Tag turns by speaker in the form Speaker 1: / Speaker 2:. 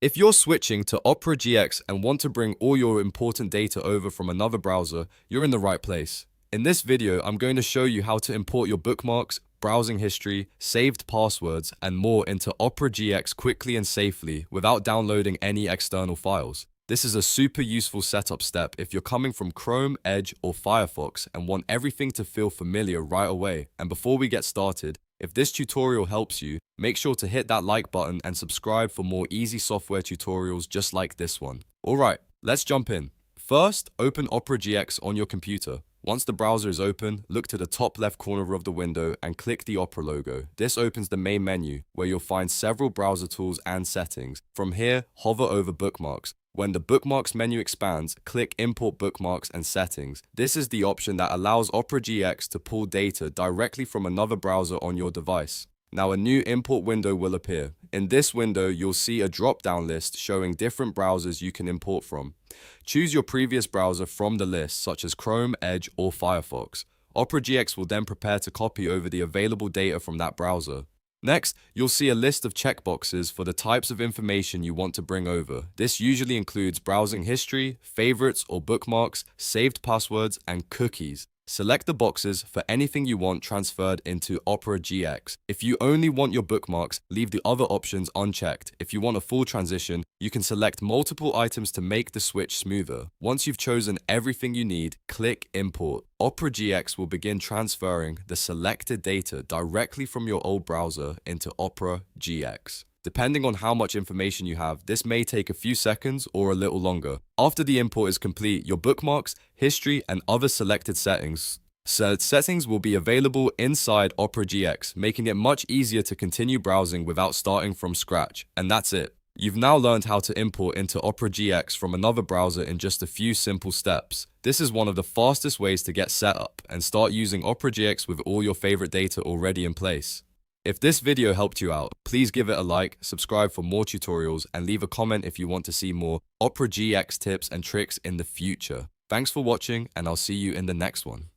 Speaker 1: If you're switching to Opera GX and want to bring all your important data over from another browser, you're in the right place. In this video, I'm going to show you how to import your bookmarks, browsing history, saved passwords, and more into Opera GX quickly and safely without downloading any external files. This is a super useful setup step if you're coming from Chrome, Edge, or Firefox and want everything to feel familiar right away. And before we get started, if this tutorial helps you, make sure to hit that like button and subscribe for more easy software tutorials just like this one. Alright, let's jump in. First, open Opera GX on your computer. Once the browser is open, look to the top left corner of the window and click the Opera logo. This opens the main menu, where you'll find several browser tools and settings. From here, hover over Bookmarks. When the Bookmarks menu expands, click Import Bookmarks and Settings. This is the option that allows Opera GX to pull data directly from another browser on your device. Now a new import window will appear. In this window, you'll see a drop-down list showing different browsers you can import from. Choose your previous browser from the list, such as Chrome, Edge, or Firefox. Opera GX will then prepare to copy over the available data from that browser. Next, you'll see a list of checkboxes for the types of information you want to bring over. This usually includes browsing history, favorites or bookmarks, saved passwords, and cookies. Select the boxes for anything you want transferred into Opera GX. If you only want your bookmarks, leave the other options unchecked. If you want a full transition, you can select multiple items to make the switch smoother. Once you've chosen everything you need, click Import. Opera GX will begin transferring the selected data directly from your old browser into Opera GX. Depending on how much information you have, this may take a few seconds or a little longer. After the import is complete, your bookmarks, history, and other selected settings will be available inside Opera GX, making it much easier to continue browsing without starting from scratch. And that's it. You've now learned how to import into Opera GX from another browser in just a few simple steps. This is one of the fastest ways to get set up and start using Opera GX with all your favorite data already in place. If this video helped you out, please give it a like, subscribe for more tutorials, and leave a comment if you want to see more Opera GX tips and tricks in the future. Thanks for watching, and I'll see you in the next one.